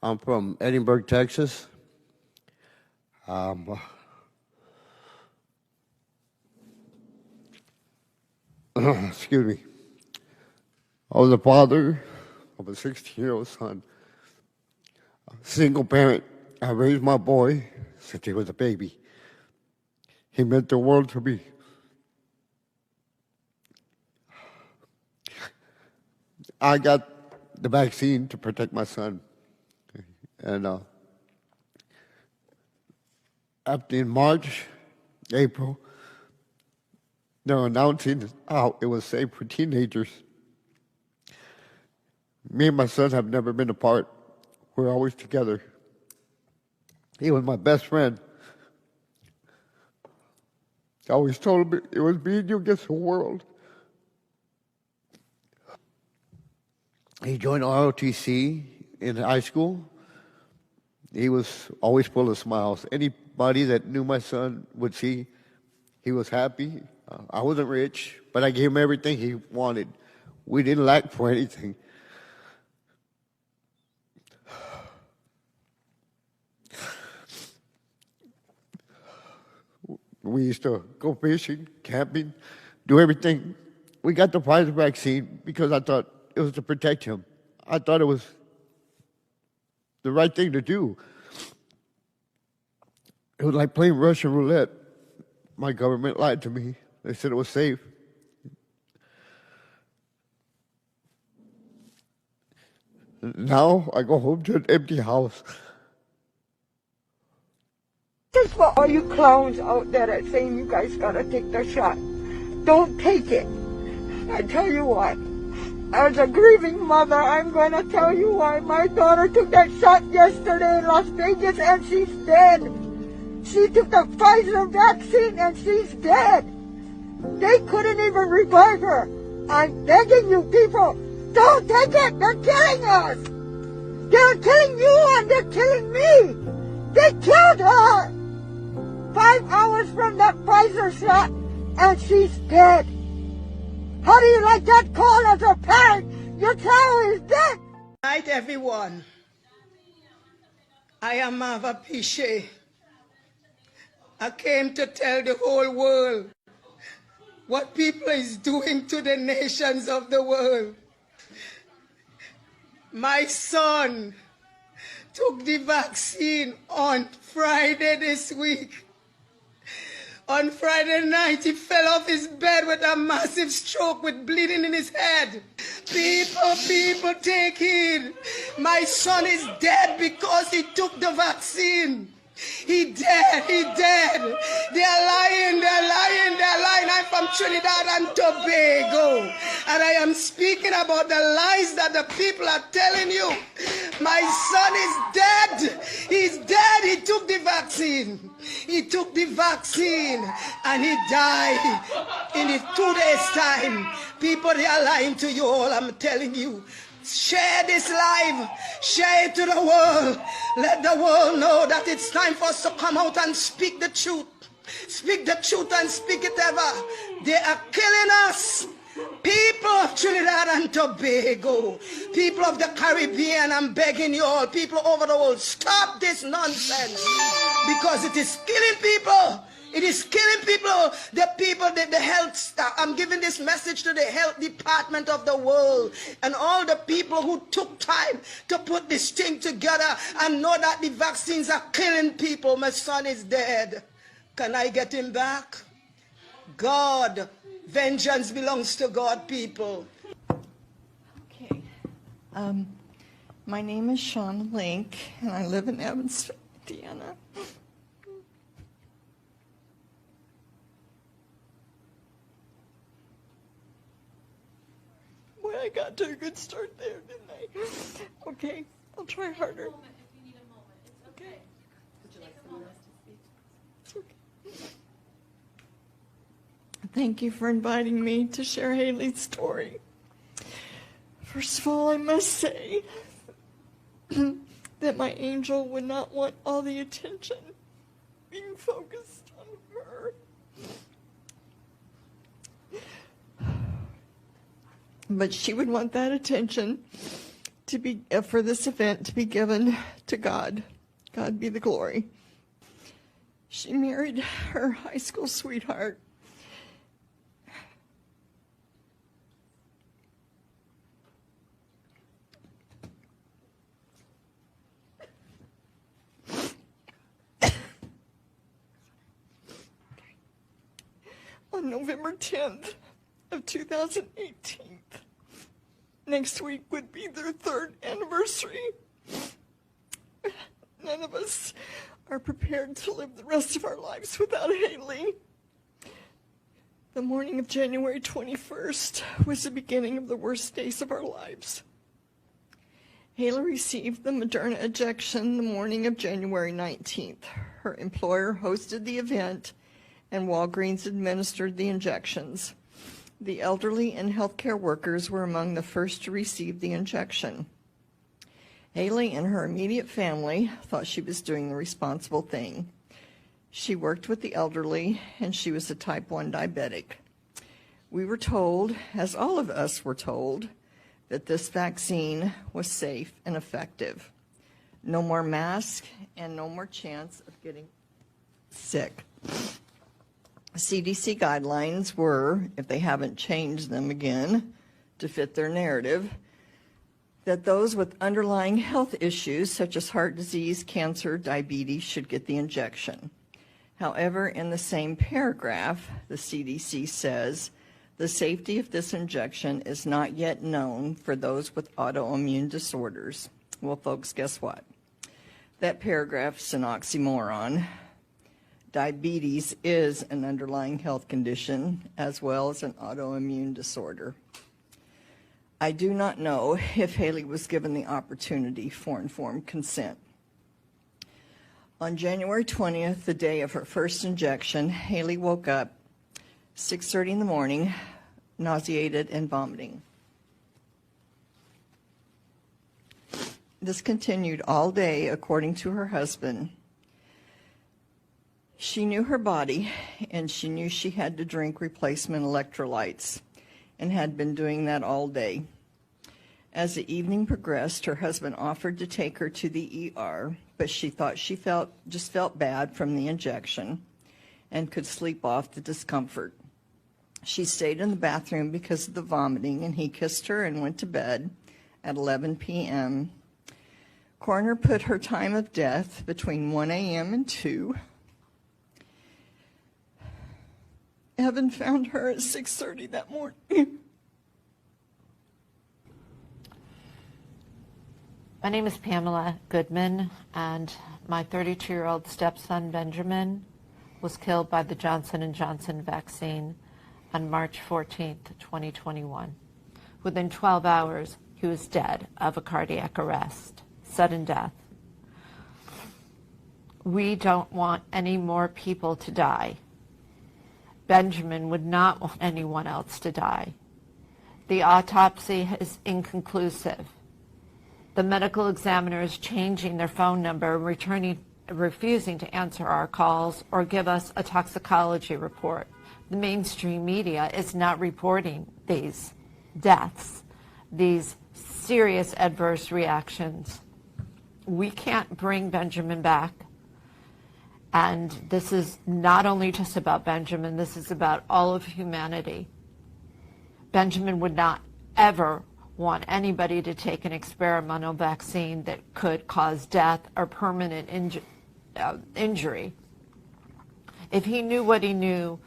I'm from Edinburgh, Texas. Um, excuse me. I was a father of a 16-year-old son, a single parent. I raised my boy since he was a baby. He meant the world to me. I got the vaccine to protect my son. And after in March, April, they're announcing how it was safe for teenagers. Me and my son have never been apart. We're always together. He was my best friend. I always told him it was me and you against the world. He joined ROTC in high school. He was always full of smiles. Anybody that knew my son would see he was happy. I wasn't rich, but I gave him everything he wanted. We didn't lack for anything. We used to go fishing, camping, do everything. We got the Pfizer vaccine because I thought it was to protect him. I thought it was the right thing to do. It was like playing Russian roulette. My government lied to me. They said it was safe. Now I go home to an empty house. This is for all you clowns out there that saying you guys gotta take the shot. Don't take it. I tell you what. As a grieving mother, I'm gonna tell you why. My daughter took that shot yesterday in Las Vegas and she's dead. She took the Pfizer vaccine and she's dead. They couldn't even revive her. I'm begging you people, don't take it. They're killing us. They're killing you and they're killing me. They killed her. 5 hours from that Pfizer shot and she's dead. How do you like that call as a parent? Your child is dead. Good night, everyone. I am Mava Piche. I came to tell the whole world what people is doing to the nations of the world. My son took the vaccine on Friday this week. On Friday night, he fell off his bed with a massive stroke with bleeding in his head. People, take heed. My son is dead because he took the vaccine. He dead. They're lying. I'm from Trinidad and Tobago. And I am speaking about the lies that the people are telling you. My son is dead. He's dead. He took the vaccine. He took the vaccine and he died in 2 days' time. People, they are lying to you all, I'm telling you. Share this live. Share it to the world. Let the world know that it's time for us to come out and speak the truth. Speak the truth and speak it ever. They are killing us. People of Trinidad and Tobago, people of the Caribbean, I'm begging you all, people over the world, stop this nonsense because it is killing people. It is killing people, the health, I'm giving this message to the health department of the world and all the people who took time to put this thing together and know that the vaccines are killing people. My son is dead. Can I get him back? God, vengeance belongs to God, people. Okay. My name is Shauna Link, and I live in Evansville, Indiana. Boy, I got to a good start there, didn't I? Okay, I'll try harder. Okay. Thank you for inviting me to share Haley's story. First of all, I must say that my angel would not want all the attention being focused on her. But she would want that attention for this event to be given to God. God be the glory. She married her high school sweetheart. On November 10th of 2018. Next week would be their 3rd anniversary. None of us are prepared to live the rest of our lives without Haley. The morning of January 21st was the beginning of the worst days of our lives. Haley received the Moderna injection the morning of January 19th. Her employer hosted the event, and Walgreens administered the injections. The elderly and healthcare workers were among the first to receive the injection. Haley and her immediate family thought she was doing the responsible thing. She worked with the elderly, and she was a type 1 diabetic. We were told, as all of us were told, that this vaccine was safe and effective. No more masks and no more chance of getting sick. CDC guidelines were, if they haven't changed them again to fit their narrative, that those with underlying health issues such as heart disease, cancer, diabetes should get the injection. However, in the same paragraph, the CDC says the safety of this injection is not yet known for those with autoimmune disorders. Well, folks, guess what? That paragraph's an oxymoron. Diabetes is an underlying health condition as well as an autoimmune disorder. I do not know if Haley was given the opportunity for informed consent. On January 20th, the day of her first injection, Haley woke up 6:30 in the morning, nauseated and vomiting. This continued all day, according to her husband. She knew her body, and she knew she had to drink replacement electrolytes, and had been doing that all day. As the evening progressed, her husband offered to take her to the ER, but she thought she just felt bad from the injection and could sleep off the discomfort. She stayed in the bathroom because of the vomiting, and he kissed her and went to bed at 11 p.m. Coroner put her time of death between 1 a.m. and 2. Evan found her at 6:30 that morning. My name is Pamela Goodman, and my 32-year-old stepson, Benjamin, was killed by the Johnson & Johnson vaccine on March 14th, 2021. Within 12 hours, he was dead of a cardiac arrest, sudden death. We don't want any more people to die. Benjamin would not want anyone else to die. The autopsy is inconclusive. The medical examiner is changing their phone number, refusing to answer our calls or give us a toxicology report. The mainstream media is not reporting these deaths, these serious adverse reactions. We can't bring Benjamin back. And this is not only just about Benjamin, this is about all of humanity. Benjamin would not ever want anybody to take an experimental vaccine that could cause death or permanent injury. If he knew what he knew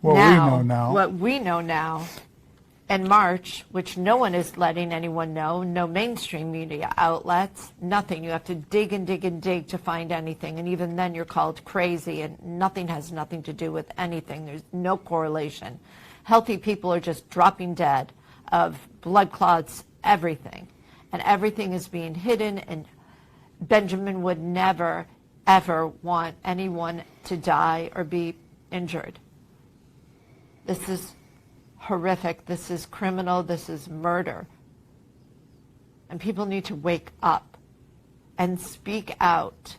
what we know now, in March, which no one is letting anyone know, no mainstream media outlets, nothing. You have to dig and dig and dig to find anything, and even then you're called crazy, and nothing has nothing to do with anything. There's no correlation. Healthy people are just dropping dead of blood clots, everything. And everything is being hidden, and Benjamin would never, ever want anyone to die or be injured. This is horrific. This is criminal. This is murder. And people need to wake up and speak out.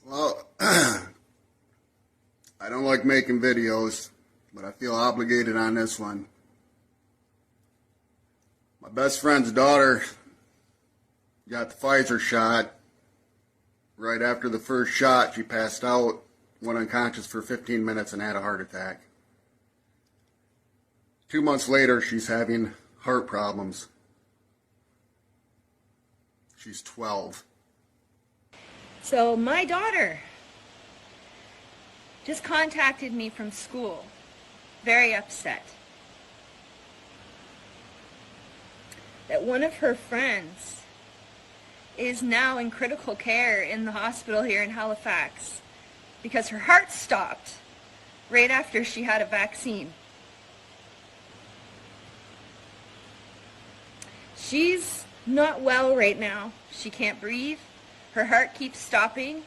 Well, I don't like making videos, but I feel obligated on this one. My best friend's daughter got the Pfizer shot. Right after the first shot, she passed out, went unconscious for 15 minutes, and had a heart attack. 2 months later, she's having heart problems. She's 12. So my daughter just contacted me from school, very upset, that one of her friends is now in critical care in the hospital here in Halifax because her heart stopped right after she had a vaccine. She's not well right now. She can't breathe. Her heart keeps stopping.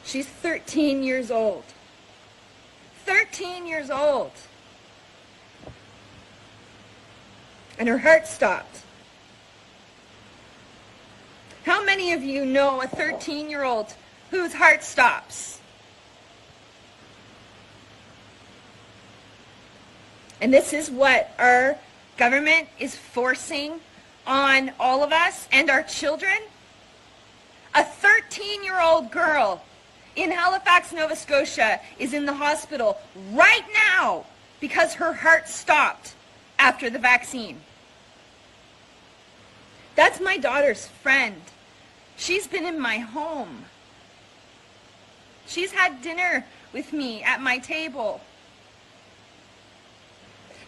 She's 13 years old. 13 years old. And her heart stopped. How many of you know a 13-year-old whose heart stops? And this is what our government is forcing on all of us and our children. A 13-year-old girl in Halifax, Nova Scotia is in the hospital right now because her heart stopped after the vaccine. That's my daughter's friend. She's been in my home. She's had dinner with me at my table.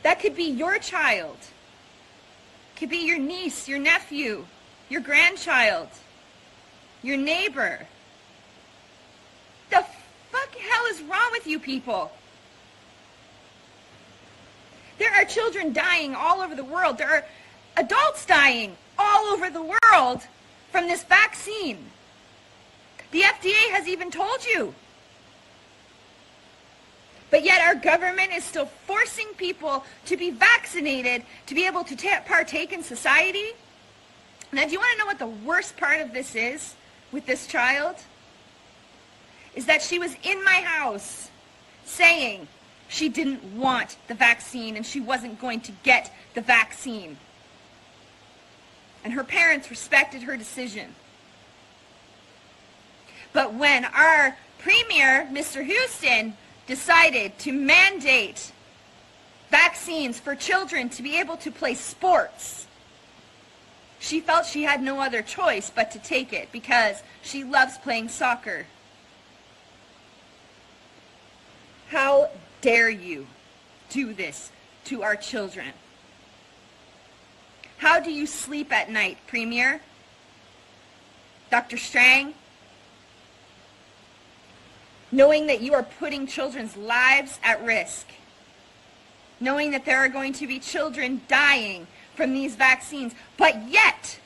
That could be your child. Could be your niece, your nephew, your grandchild, your neighbor. The fuck hell is wrong with you people? There are children dying all over the world. There are adults dying all over the world from this vaccine. The FDA has even told you. But yet our government is still forcing people to be vaccinated to be able to partake in society. Now, do you want to know what the worst part of this is with this child? Is that she was in my house saying she didn't want the vaccine and she wasn't going to get the vaccine. And her parents respected her decision. But when our Premier, Mr. Houston, decided to mandate vaccines for children to be able to play sports, she felt she had no other choice but to take it because she loves playing soccer. How dare you do this to our children? How do you sleep at night, Premier? Dr. Strang? Knowing that you are putting children's lives at risk. Knowing that there are going to be children dying from these vaccines. But yet,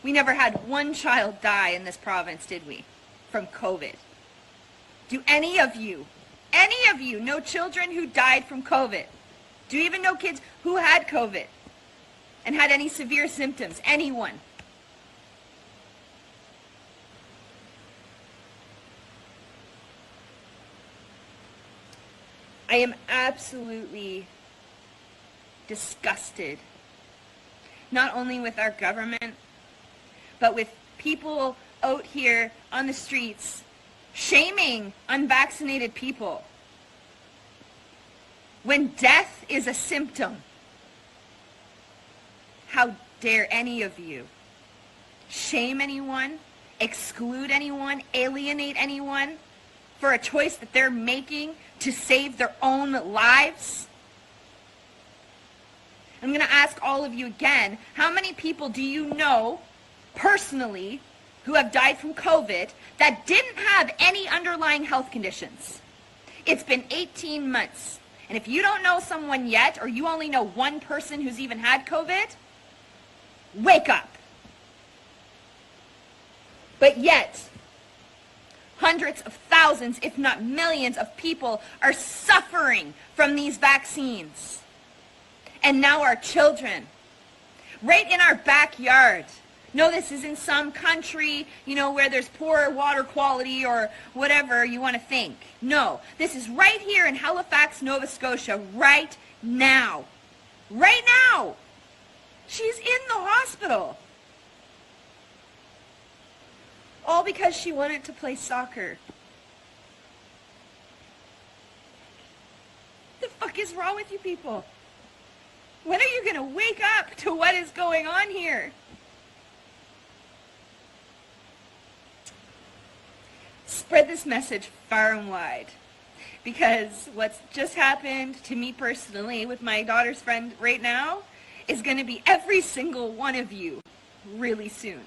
we never had one child die in this province, did we? From COVID. Do any of you know children who died from COVID? Do you even know kids who had COVID and had any severe symptoms? Anyone? I am absolutely disgusted, not only with our government, but with people out here on the streets shaming unvaccinated people when death is a symptom. How dare any of you shame anyone, exclude anyone, alienate anyone for a choice that they're making to save their own lives? I'm going to ask all of you again, how many people do you know personally who have died from COVID that didn't have any underlying health conditions? It's been 18 months. And if you don't know someone yet, or you only know one person who's even had COVID, wake up. But yet, hundreds of thousands, if not millions of people are suffering from these vaccines. And now our children, right in our backyard. No, this is in some country, where there's poor water quality or whatever you want to think. No, this is right here in Halifax, Nova Scotia, right now. Right now. She's in the hospital. All because she wanted to play soccer. What the fuck is wrong with you people? When are you going to wake up to what is going on here? Spread this message far and wide. Because what's just happened to me personally with my daughter's friend right now is going to be every single one of you really soon.